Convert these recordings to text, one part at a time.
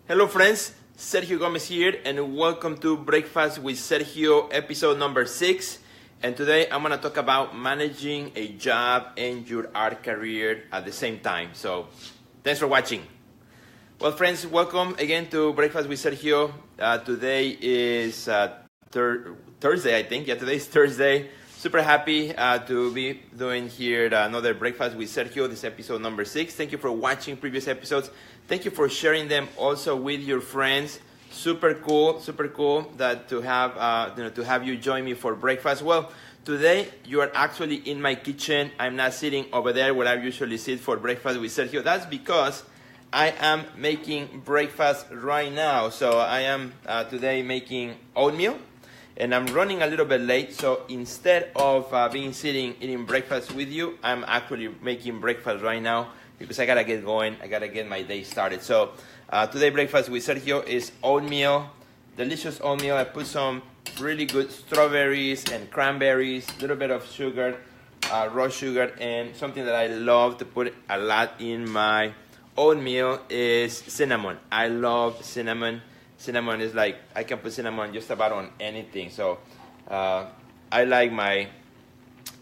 Hello friends, Sergio Gomez here and welcome to Breakfast with Sergio episode number 6. And today I'm going to talk about managing a job and your art career at the same time. So thanks for watching. Well friends, welcome again to Breakfast with Sergio. Today is Thursday, I think. Yeah, today is Thursday. Super happy to be doing here another Breakfast with Sergio. This episode number 6. Thank you for watching previous episodes. Thank you for sharing them also with your friends. Super cool that to have you join me for breakfast. Well, today you are actually in my kitchen. I'm not sitting over there where I usually sit for Breakfast with Sergio. That's because I am making breakfast right now. So I am today making oatmeal. And I'm running a little bit late, so instead of being sitting eating breakfast with you, I'm actually making breakfast right now because I gotta get going. I gotta get my day started. So today breakfast with Sergio is oatmeal, delicious oatmeal. I put some really good strawberries and cranberries, a little bit of sugar, raw sugar, and something that I love to put a lot in my oatmeal is cinnamon. I love cinnamon. Cinnamon is like, I can put cinnamon just about on anything. So I like my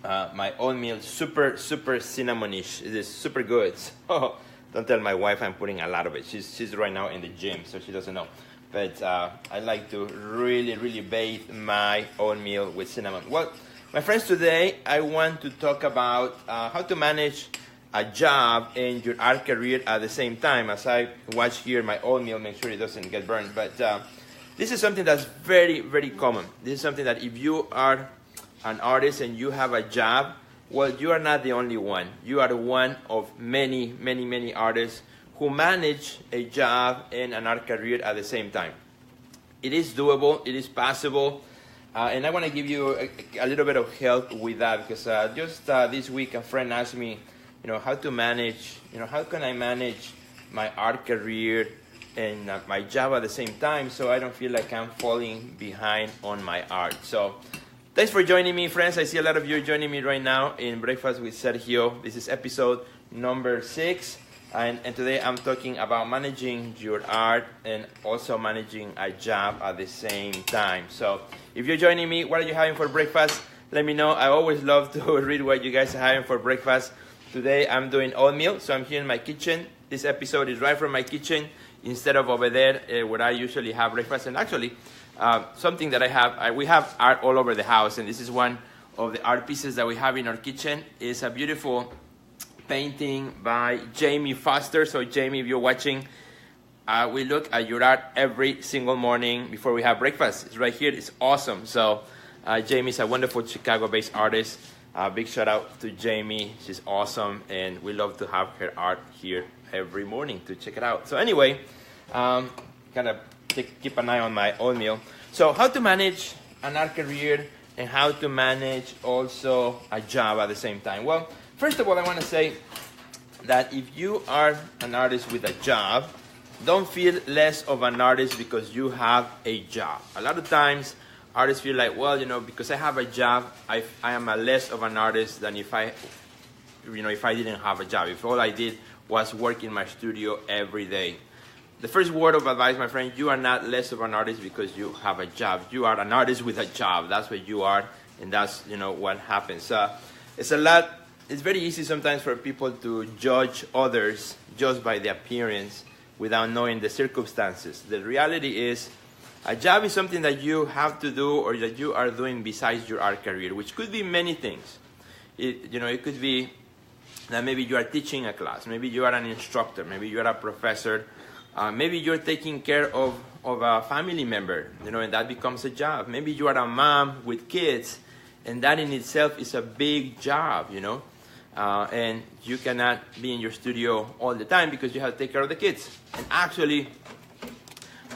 my oatmeal super cinnamonish. It is super good. So don't tell my wife I'm putting a lot of it. She's right now in the gym, so she doesn't know. But I like to really bathe my oatmeal with cinnamon. Well, my friends, today I want to talk about how to manage a job and your art career at the same time. As I watch here my oatmeal, make sure it doesn't get burned. But this is something that's very common. This is something that if you are an artist and you have a job, well, you are not the only one. You are one of many artists who manage a job and an art career at the same time. It is doable. It is possible. And I want to give you a little bit of help with that because just this week a friend asked me, how to manage, how can I manage my art career and my job at the same time so I don't feel like I'm falling behind on my art. So thanks for joining me, friends. I see a lot of you joining me right now in Breakfast with Sergio. This is episode number 6. And today I'm talking about managing your art and also managing a job at the same time. So if you're joining me, what are you having for breakfast? Let me know. I always love to read what you guys are having for breakfast. Today I'm doing oatmeal, so I'm here in my kitchen. This episode is right from my kitchen instead of over there where I usually have breakfast. And actually, something that I have, we have art all over the house, and this is one of the art pieces that we have in our kitchen. It's a beautiful painting by Jamie Foster. So Jamie, if you're watching, we look at your art every single morning before we have breakfast. It's right here. It's awesome. So Jamie's a wonderful Chicago-based artist. Big shout out to Jamie. She's awesome, and we love to have her art here every morning to check it out. So anyway, kind of keep an eye on my oatmeal. So how to manage an art career and how to manage also a job at the same time. Well, first of all, I want to say that if you are an artist with a job, don't feel less of an artist because you have a job. A lot of times, artists feel like, well, because I have a job, I am a less of an artist than if I didn't have a job. If all I did was work in my studio every day. The first word of advice, my friend, you are not less of an artist because you have a job. You are an artist with a job. That's what you are, and that's what happens. It's very easy sometimes for people to judge others just by the appearance without knowing the circumstances. The reality is, a job is something that you have to do or that you are doing besides your art career, which could be many things. It could be that maybe you are teaching a class, maybe you are an instructor, maybe you are a professor, maybe you're taking care of a family member, and that becomes a job. Maybe you are a mom with kids, and that in itself is a big job, and you cannot be in your studio all the time because you have to take care of the kids. And actually,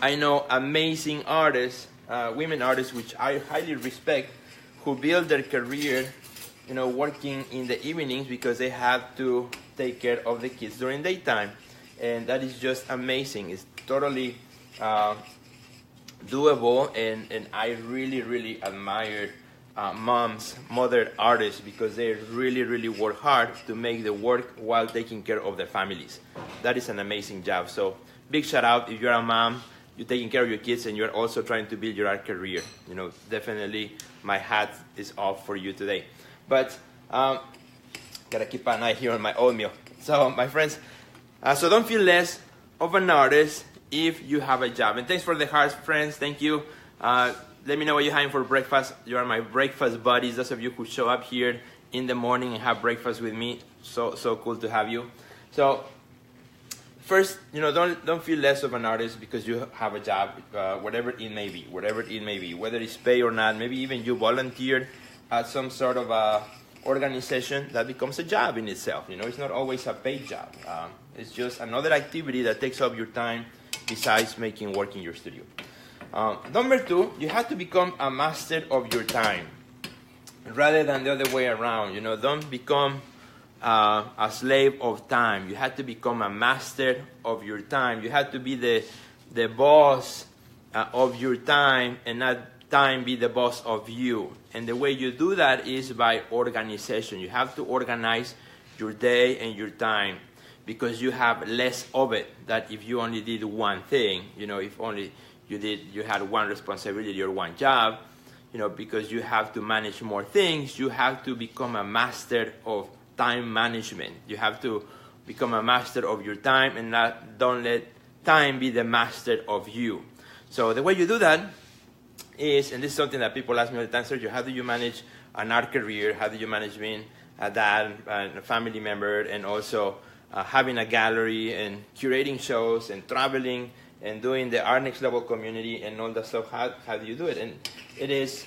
I know amazing artists, women artists, which I highly respect, who build their career, working in the evenings because they have to take care of the kids during daytime. And that is just amazing. It's totally doable, and I really admire mother artists, because they really, really work hard to make the work while taking care of their families. That is an amazing job. So big shout out if you're a mom, you're taking care of your kids, and you're also trying to build your art career. Definitely my hat is off for you today. But gotta keep an eye here on my oatmeal. So my friends, so don't feel less of an artist if you have a job. And thanks for the hearts, friends. Thank you. Let me know what you're having for breakfast. You are my breakfast buddies. Those of you who show up here in the morning and have breakfast with me. So cool to have you. So first, don't feel less of an artist because you have a job, whatever it may be, whether it's pay or not. Maybe even you volunteered at some sort of a organization that becomes a job in itself. It's not always a paid job. It's just another activity that takes up your time besides making work in your studio. Number 2, you have to become a master of your time rather than the other way around. Don't become a slave of time. You have to become a master of your time. You have to be the boss of your time, and not time be the boss of you. And the way you do that is by organization. You have to organize your day and your time, because you have less of it than if you only did one thing. If only you had one responsibility or one job, because you have to manage more things. You have to become a master of time management. You have to become a master of your time, and don't let time be the master of you. So the way you do that is, and this is something that people ask me all the time, Sergio, how do you manage an art career? How do you manage being a dad and a family member, and also having a gallery and curating shows and traveling and doing the Art Next Level community and all that stuff? How do you do it? And it is,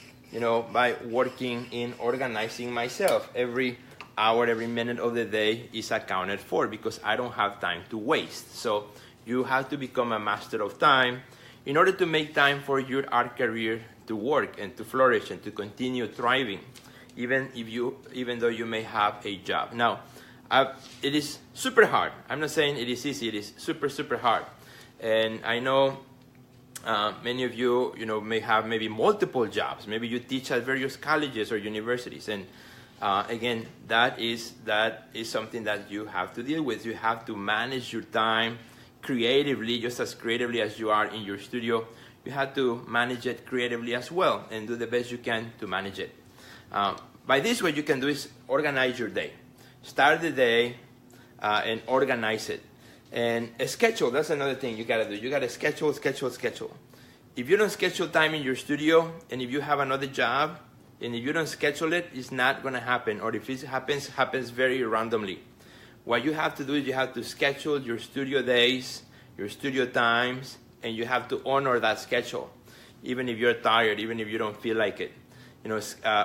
by working in organizing myself. Every hour, every minute of the day is accounted for, because I don't have time to waste. So you have to become a master of time in order to make time for your art career to work and to flourish and to continue thriving, even though you may have a job. Now, it is super hard. I'm not saying it is easy. It is super, super hard. And I know many of you, may have maybe multiple jobs. Maybe you teach at various colleges or universities. And again, that is something that you have to deal with. You have to manage your time creatively, just as creatively as you are in your studio. You have to manage it creatively as well, and do the best you can to manage it. By this, what you can do is organize your day. Start the day and organize it. And a schedule, that's another thing you gotta do. You gotta schedule. If you don't schedule time in your studio, and if you have another job, and if you don't schedule it, it's not gonna happen. Or if it happens very randomly. What you have to do is you have to schedule your studio days, your studio times, and you have to honor that schedule, even if you're tired, even if you don't feel like it.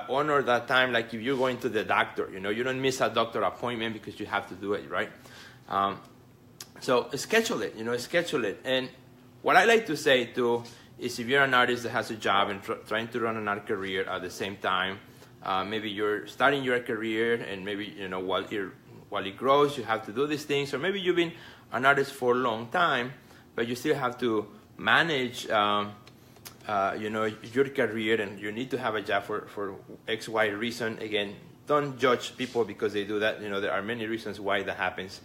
Honor that time like if you're going to the doctor. You don't miss a doctor appointment because you have to do it, right? So schedule it, schedule it. And what I like to say too is, if you're an artist that has a job and trying to run an art career at the same time, maybe you're starting your career, and maybe while it grows, you have to do these things. Or maybe you've been an artist for a long time, but you still have to manage, your career, and you need to have a job for X, Y reason. Again, don't judge people because they do that. There are many reasons why that happens.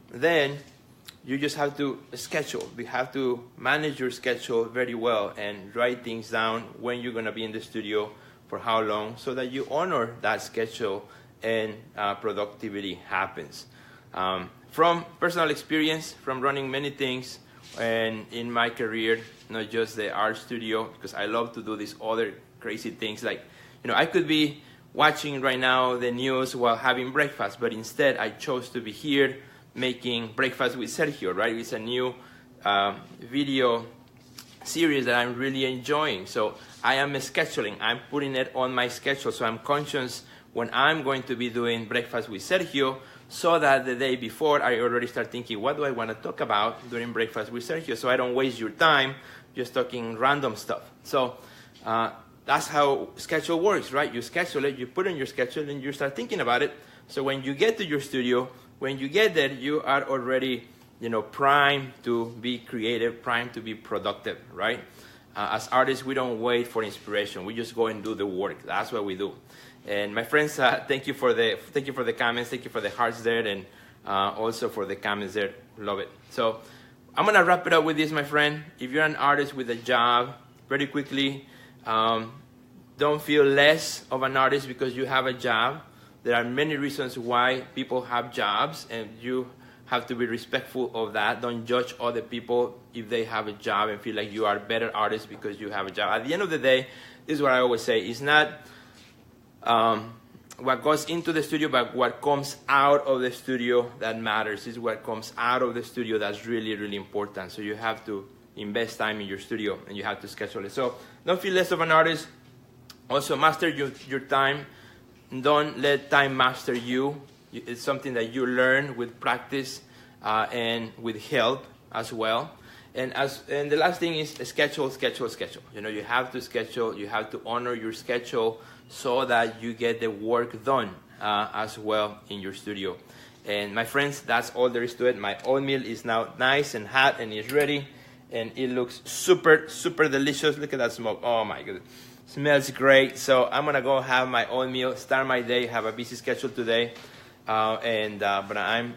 Then you just have to schedule. You have to manage your schedule very well and write things down when you're going to be in the studio, for how long, so that you honor that schedule and productivity happens. From personal experience, from running many things and in my career, not just the art studio, because I love to do these other crazy things. Like, I could be watching right now the news while having breakfast, but instead I chose to be here making breakfast with Sergio, right? It's a new video series that I'm really enjoying. So I am scheduling. I'm putting it on my schedule, so I'm conscious when I'm going to be doing breakfast with Sergio, so that the day before I already start thinking, what do I want to talk about during breakfast with Sergio, so I don't waste your time just talking random stuff. So that's how schedule works, right? You schedule it, you put it in your schedule, and you start thinking about it. So when you get to your studio, when you get there, you are already, primed to be creative, primed to be productive, right? As artists, we don't wait for inspiration. We just go and do the work. That's what we do. And my friends, thank you for the comments. Thank you for the hearts there, and also for the comments there. Love it. So I'm gonna wrap it up with this, my friend. If you're an artist with a job, very quickly, don't feel less of an artist because you have a job. There are many reasons why people have jobs, and you have to be respectful of that. Don't judge other people if they have a job and feel like you are a better artist because you have a job. At the end of the day, this is what I always say. It's not what goes into the studio, but what comes out of the studio that matters. It's what comes out of the studio that's really, really important. So you have to invest time in your studio, and you have to schedule it. So don't feel less of an artist. Also, master your time. Don't let time master you. It's something that you learn with practice and with help as well. And the last thing is schedule. You know, you have to schedule. You have to honor your schedule so that you get the work done as well in your studio. And my friends, that's all there is to it. My oatmeal is now nice and hot and is ready, and it looks super, super delicious. Look at that smoke. Oh my goodness. Smells great. So I'm gonna go have my oatmeal, start my day, have a busy schedule today, but I'm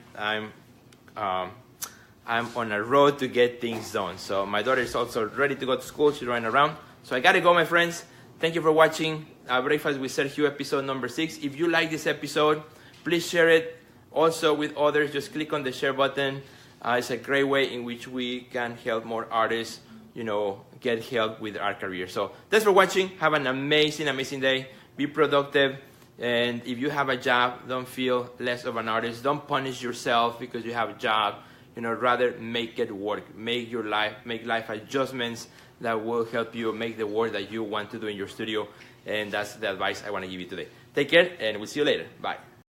on a road to get things done. So my daughter is also ready to go to school. She's running around. So I gotta go, my friends. Thank you for watching Breakfast with Sergio, episode number 6. If you like this episode, please share it also with others. Just click on the share button. It's a great way in which we can help more artists, you know, get help with our career. So thanks for watching. Have an amazing, amazing day. Be productive. And if you have a job, don't feel less of an artist. Don't punish yourself because you have a job. You know, rather make it work. Make life adjustments that will help you make the work that you want to do in your studio. And that's the advice I want to give you today. Take care, and we'll see you later. Bye.